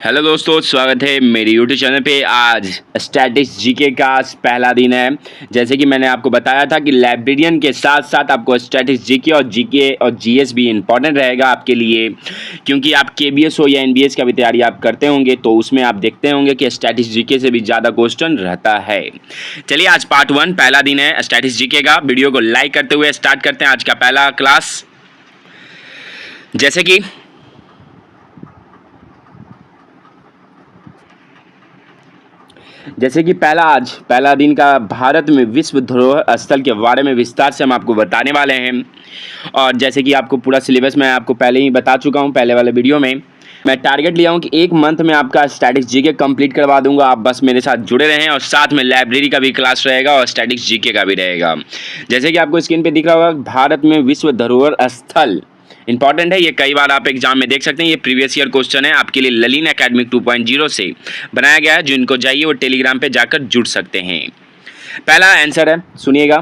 Hello दोस्तों, स्वागत है मेरे यूट्यूब चैनल पे। आज स्टैटिक्स जीके का पहला दिन है। जैसे कि मैंने आपको बताया था कि लाइब्रेरियन के साथ साथ आपको स्टैटिक्स जीके और जीएस भी इम्पॉर्टेंट रहेगा आपके लिए, क्योंकि आप केबीएस हो या एनबीएस का भी तैयारी आप करते होंगे तो उसमें आप देखते होंगे कि स्टैटिक्स जीके से भी ज़्यादा क्वेश्चन रहता है। चलिए, आज पार्ट 1 पहला दिन है स्टैटिक्स जीके का। वीडियो को लाइक करते हुए स्टार्ट करते हैं आज का पहला क्लास। जैसे कि पहला दिन का भारत में विश्व धरोहर स्थल के बारे में विस्तार से हम आपको बताने वाले हैं। और जैसे कि आपको पूरा सिलेबस मैं आपको पहले ही बता चुका हूं पहले वाले वीडियो में। मैं टारगेट लिया हूं कि एक मंथ में आपका स्टैटिक्स जीके कंप्लीट करवा दूंगा। आप बस मेरे साथ जुड़े रहें और साथ में लाइब्रेरी का भी क्लास रहेगा और स्टैटिक्स जीके का भी रहेगा। जैसे कि आपको स्क्रीन पे दिख रहा होगा, भारत में विश्व धरोहर स्थल इंपॉर्टेंट है। ये कई बार आप एग्जाम में देख सकते हैं। ये प्रीवियस ईयर क्वेश्चन है आपके लिए, ललिन एकेडमिक 2.0 से बनाया गया है। जिनको चाहिए वो टेलीग्राम पे जाकर जुड़ सकते हैं। पहला आंसर है, सुनिएगा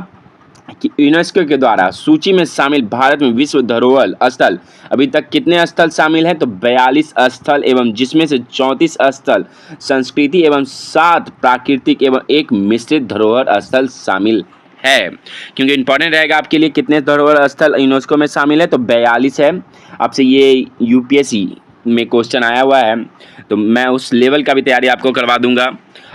कि यूनेस्को के द्वारा सूची में शामिल भारत में विश्व धरोहर स्थल अभी तक कितने स्थल शामिल हैं? तो 42 स्थल, एवं जिसमें से 34 स्थल संस्कृति एवं 7 प्राकृतिक एवं 1 मिश्रित धरोहर स्थल शामिल है। क्योंकि इंपॉर्टेंट रहेगा आपके लिए कितने धरोहर स्थल यूनेस्को में शामिल है, तो 42 है। आपसे ये यूपीएससी में क्वेश्चन आया हुआ है, तो मैं उस लेवल का भी तैयारी आपको करवा दूंगा।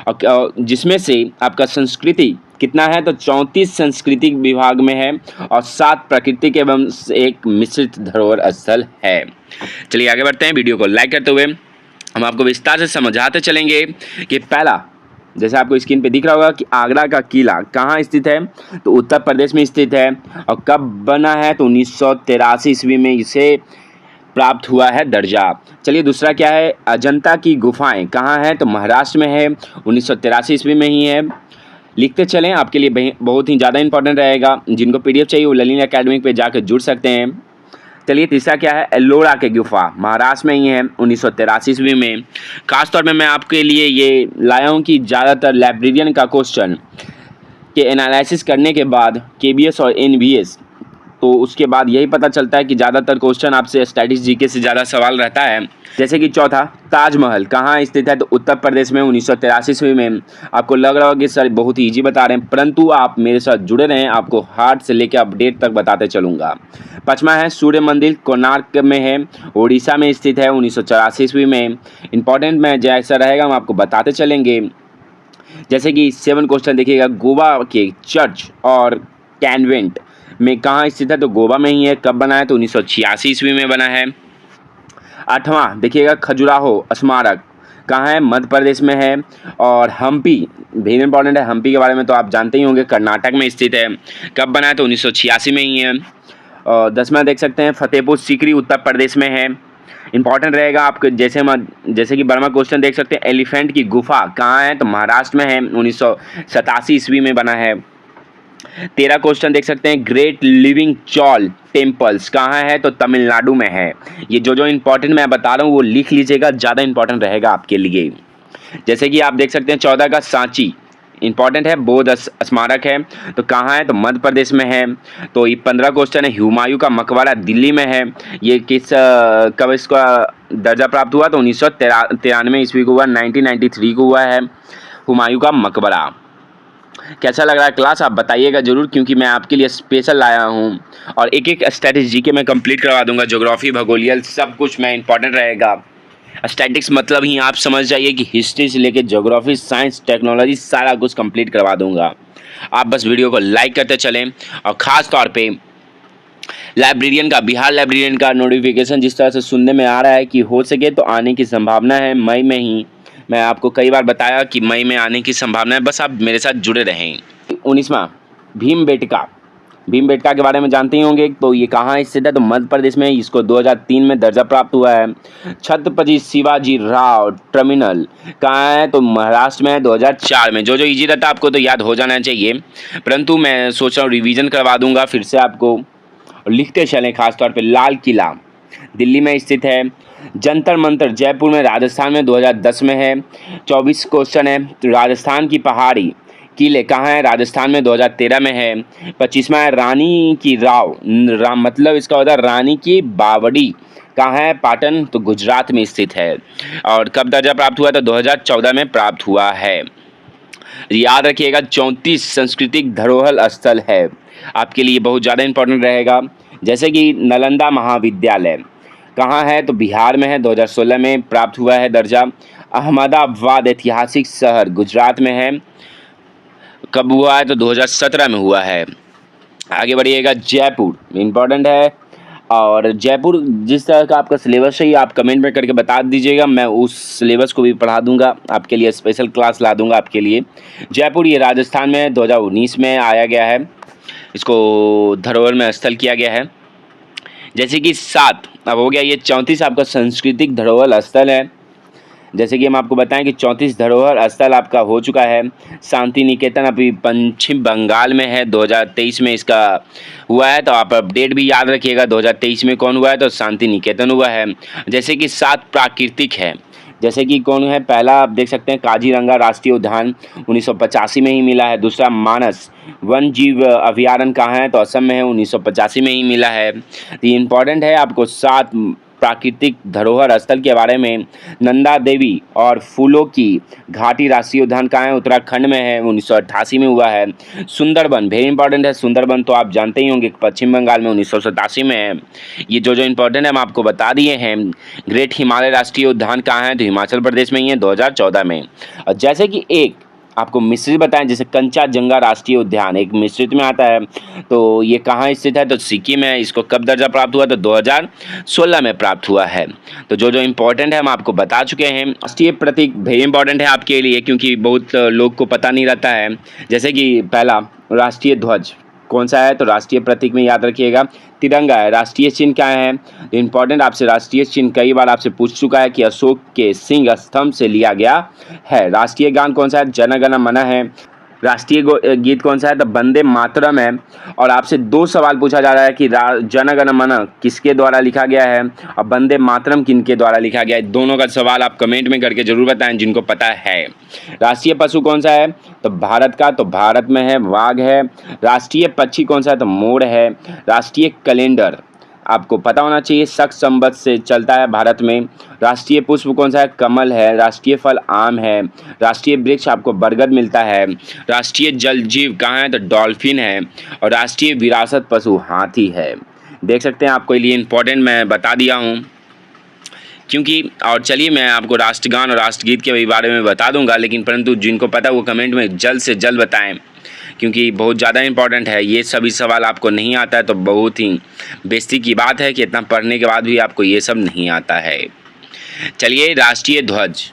और जिसमें से आपका संस्कृति कितना है, तो 34 सांस्कृतिक विभाग में है और 7 प्राकृतिक एवं 1 मिश्रित धरोहर स्थल है। चलिए आगे बढ़ते हैं। वीडियो को लाइक करते हुए हम आपको विस्तार से समझाते चलेंगे कि पहला, जैसे आपको स्क्रीन पे दिख रहा होगा कि आगरा का किला कहाँ स्थित है, तो उत्तर प्रदेश में स्थित है। और कब बना है, तो 1983 ईस्वी में इसे प्राप्त हुआ है दर्जा। चलिए दूसरा क्या है, अजंता की गुफाएं कहाँ है, तो महाराष्ट्र में है, 1983 ईस्वी में ही है। लिखते चलें, आपके लिए बहुत ही ज़्यादा इंपॉर्टेंट रहेगा। जिनको पीडीएफ चाहिए वो ललिन एकेडमिक पे जाकर जुड़ सकते हैं। चलिए तीसरा क्या है, एल्लोरा के गुफा महाराष्ट्र में ही है, 1983 ईस्वी में। खासतौर में मैं आपके लिए ये लाया हूँ कि ज़्यादातर लाइब्रेरियन का क्वेश्चन के एनालिसिस करने के बाद केबीएस और एनबीएस, तो उसके बाद यही पता चलता है कि ज़्यादातर क्वेश्चन आपसे स्टैटिक्स जीके से ज़्यादा सवाल रहता है। जैसे कि चौथा, ताजमहल कहाँ स्थित है, तो उत्तर प्रदेश में, 1983 ईस्वी में। आपको लग रहा होगा कि सर बहुत ही ईजी बता रहे हैं, परंतु आप मेरे साथ जुड़े रहें, आपको हार्ड से लेकर अपडेट तक बताते चलूँगा। पाँचवा है, सूर्य मंदिर कोणार्क में है, उड़ीसा में स्थित है, 1984 ईस्वी में। इंपॉर्टेंट में जैसा रहेगा हम आपको बताते चलेंगे। जैसे कि 7 क्वेश्चन देखिएगा, गोवा के चर्च और कॉन्वेंट में कहाँ स्थित है, तो गोवा में ही है। कब बना है, तो 1986 ईस्वी में बना है। 8वां देखिएगा, खजुराहो स्मारक कहाँ है, मध्य प्रदेश में है। और हम्पी वेरी इंपॉर्टेंट है, हम्पी के बारे में तो आप जानते ही होंगे, कर्नाटक में स्थित है। कब बना है, तो 1986 में ही है। और 10वां देख सकते हैं, फतेहपुर सीकरी उत्तर प्रदेश में है। इंपॉर्टेंट रहेगा आपके, जैसे कि 12वां क्वेश्चन देख सकते हैं, एलिफेंट की गुफा कहाँ है, तो महाराष्ट्र में है, 1987 ईस्वी में बना है। 13 क्वेश्चन देख सकते हैं, ग्रेट लिविंग चॉल टेम्पल्स कहाँ है, तो तमिलनाडु में है। ये जो इंपॉर्टेंट मैं बता रहा हूँ वो लिख लीजिएगा, ज़्यादा इंपॉर्टेंट रहेगा आपके लिए। जैसे कि आप देख सकते हैं 14 का सांची इंपॉर्टेंट है, बौद्ध स्मारक है, तो कहाँ है, तो मध्य प्रदेश में है। तो ये 15 क्वेश्चन है, हुमायूं का मकबरा दिल्ली में है। ये कब इसका दर्जा प्राप्त हुआ, तो 1993 ईस्वी को हुआ, 1993 को हुआ है हुमायूं का मकबरा। कैसा लग रहा है क्लास, आप बताइएगा जरूर, क्योंकि मैं आपके लिए स्पेशल लाया हूँ। और एक एक स्टैटिक्स जीके मैं कंप्लीट करवा दूंगा, ज्योग्राफी भूगोलियल सब कुछ मैं इंपॉर्टेंट रहेगा। स्टैटिक्स मतलब ही आप समझ जाइए कि हिस्ट्री से लेकर ज्योग्राफी, साइंस, टेक्नोलॉजी सारा कुछ कंप्लीट करवा दूंगा। आप बस वीडियो को लाइक करते चलें। और ख़ास तौर पे लाइब्रेरियन का, बिहार लाइब्रेरियन का नोटिफिकेशन जिस तरह से सुनने में आ रहा है कि हो सके तो आने की संभावना है मई में ही। मैं आपको कई बार बताया कि मई में आने की संभावना है, बस आप मेरे साथ जुड़े रहें। 19वां, भीमबेटका के बारे में जानते ही होंगे, तो ये कहाँ स्थित है, तो मध्य प्रदेश में। इसको 2003 में दर्जा प्राप्त हुआ है। छत्रपति शिवाजी राव टर्मिनल कहाँ है, तो महाराष्ट्र में है, 2004 में। जो इजी रहता है आपको तो याद हो जाना चाहिए, परंतु मैं सोच रहा हूँ रिवीजन करवा दूंगा फिर से आपको। लिखते चलें, खासतौर पर लाल किला दिल्ली में स्थित है। जंतर मंतर जयपुर में, राजस्थान में, 2010 में है। 24 क्वेश्चन है, राजस्थान की पहाड़ी किले कहाँ है, राजस्थान में, 2013 में है। 25वां है, रानी की मतलब इसका होता है रानी की बावड़ी कहाँ है? पाटन, तो गुजरात में स्थित है। और कब दर्जा प्राप्त हुआ? तो 2014 में प्राप्त हुआ है। याद रखिएगा 34 सांस्कृतिक धरोहर स्थल है, आपके लिए बहुत ज़्यादा इंपॉर्टेंट रहेगा। जैसे कि नालंदा महाविद्यालय कहाँ है? तो बिहार में है, 2016 में प्राप्त हुआ है दर्जा। अहमदाबाद ऐतिहासिक शहर गुजरात में है, कब हुआ है? तो 2017 में हुआ है। आगे बढ़िएगा, जयपुर इम्पॉर्टेंट है। और जयपुर जिस तरह का आपका सिलेबस है आप कमेंट में करके बता दीजिएगा, मैं उस सिलेबस को भी पढ़ा दूंगा, आपके लिए स्पेशल क्लास ला दूंगा आपके लिए। जयपुर ये राजस्थान में 2019 में आया गया है, इसको धरोहर में स्थल किया गया है। जैसे कि 7 अब हो गया, ये 34 आपका सांस्कृतिक धरोहर स्थल है। जैसे कि हम आपको बताएं कि 34 धरोहर स्थल आपका हो चुका है। शांति निकेतन अभी पश्चिम बंगाल में है, 2023 में इसका हुआ है, तो आप अपडेट भी याद रखिएगा 2023 में कौन हुआ है? तो शांति निकेतन हुआ है। जैसे कि 7 प्राकृतिक है, जैसे कि कौन है? पहला आप देख सकते हैं काजीरंगा राष्ट्रीय उद्यान 1985 में ही मिला है। दूसरा मानस वन जीव अभयारण्य कहाँ है? तो असम में है, 1985 में ही मिला है। तो ये इम्पॉर्टेंट है आपको 7 प्राकृतिक धरोहर स्थल के बारे में। नंदा देवी और फूलों की घाटी राष्ट्रीय उद्यान कहाँ है? उत्तराखंड में है, 1988 में हुआ है। सुंदरबन वेरी इंपॉर्टेंट है, सुंदरबन तो आप जानते ही होंगे पश्चिम बंगाल में 1987 में है। ये जो इंपॉर्टेंट है हम आपको बता दिए हैं। ग्रेट हिमालय राष्ट्रीय उद्यान कहाँ है? तो हिमाचल प्रदेश में ही है, 2014 में। और जैसे कि एक आपको मिश्रित बताएं, जैसे कंचनजंगा राष्ट्रीय उद्यान एक मिश्रित में आता है, तो ये कहाँ स्थित है? तो सिक्किम है। इसको कब दर्जा प्राप्त हुआ? तो 2016 में प्राप्त हुआ है। तो जो इंपॉर्टेंट है हम आपको बता चुके हैं। राष्ट्रीय प्रतीक वेरी इंपॉर्टेंट है आपके लिए, क्योंकि बहुत लोग को पता नहीं रहता है। जैसे कि पहला राष्ट्रीय ध्वज कौन सा है? तो राष्ट्रीय प्रतीक में याद रखिएगा तिरंगा है। राष्ट्रीय चिन्ह क्या है? इंपॉर्टेंट आपसे राष्ट्रीय चिन्ह कई बार आपसे पूछ चुका है कि अशोक के सिंह स्तंभ से लिया गया है। राष्ट्रीय गान कौन सा है? जन गण मन है। राष्ट्रीय गीत कौन सा है? तो वंदे मातरम है। और आपसे 2 सवाल पूछा जा रहा है कि जन गण मन किसके द्वारा लिखा गया है और वंदे मातरम किनके द्वारा लिखा गया है। दोनों का सवाल आप कमेंट में करके जरूर बताएं जिनको पता है। राष्ट्रीय पशु कौन सा है? तो भारत का, तो भारत में है वाघ है। राष्ट्रीय पक्षी कौन सा है? तो मोर है। राष्ट्रीय कैलेंडर आपको पता होना चाहिए, शक संवत से चलता है भारत में। राष्ट्रीय पुष्प कौन सा है? कमल है। राष्ट्रीय फल आम है। राष्ट्रीय वृक्ष आपको बरगद मिलता है। राष्ट्रीय जल जीव कहाँ है? तो डॉल्फिन है। और राष्ट्रीय विरासत पशु हाथी है। देख सकते हैं आपको लिए इंपॉर्टेंट मैं बता दिया हूँ, क्योंकि और चलिए मैं आपको राष्ट्रगान और राष्ट्रगीत के बारे में बता दूंगा, लेकिन परंतु जिनको पता वो कमेंट में जल्द से जल्द बताएं, क्योंकि बहुत ज़्यादा इंपॉर्टेंट है। ये सभी सवाल आपको नहीं आता है तो बहुत ही बेइज्जती की बात है कि इतना पढ़ने के बाद भी आपको ये सब नहीं आता है। चलिए, राष्ट्रीय ध्वज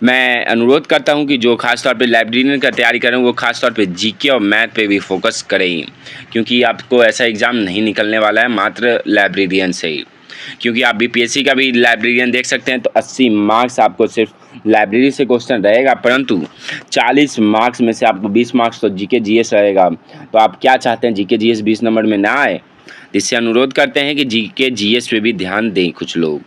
मैं अनुरोध करता हूं कि जो खास तौर पे लाइब्रेरियन का तैयारी करें वो खास तौर पे जीके और मैथ पे भी फोकस करें, क्योंकि आपको ऐसा एग्ज़ाम नहीं निकलने वाला है मात्र लाइब्रेरियन से ही। क्योंकि आप बीपीएससी का भी लाइब्रेरियन देख सकते हैं तो 80 मार्क्स आपको सिर्फ लाइब्रेरी से क्वेश्चन रहेगा, परंतु 40 मार्क्स में से आपको 20 मार्क्स तो जीके जीएस रहेगा। तो आप क्या चाहते हैं जीके जीएस 20 नंबर में ना आए? इससे अनुरोध करते हैं कि जीके जीएस पे भी ध्यान दें कुछ लोग।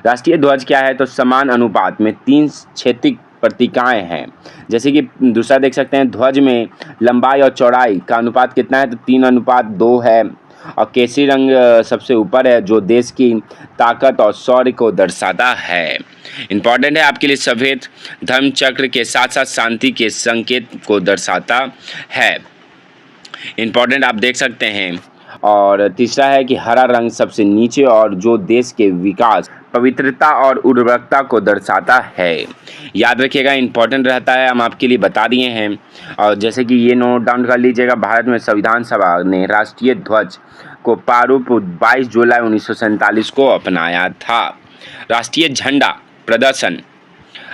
राष्ट्रीय ध्वज क्या है? तो समान अनुपात में 3 क्षेत्रीय प्रतीकाएँ हैं। जैसे कि दूसरा देख सकते हैं, ध्वज में लंबाई और चौड़ाई का अनुपात कितना है? तो 3:2 है। और केसरी रंग सबसे ऊपर है जो देश की ताकत और शौर्य को दर्शाता है। इम्पॉर्टेंट है आपके लिए। सफेद धर्म चक्र के साथ साथ शांति के संकेत को दर्शाता है। इम्पॉर्टेंट आप देख सकते हैं। और तीसरा है कि हरा रंग सबसे नीचे और जो देश के विकास, पवित्रता और उर्वरकता को दर्शाता है। याद रखिएगा, इंपॉर्टेंट रहता है, हम आपके लिए बता दिए हैं। और जैसे कि ये नोट डाउन कर लीजिएगा, भारत में संविधान सभा ने राष्ट्रीय ध्वज को प्रारूप 22 जुलाई 1947 को अपनाया था। राष्ट्रीय झंडा प्रदर्शन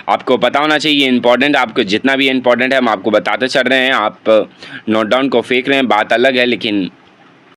आपको पता होना चाहिए, इंपॉर्टेंट आपको जितना भी इंपॉर्टेंट है हम आपको बताते चल रहे हैं। आप नोट डाउन को फेंक रहे हैं बात अलग है, लेकिन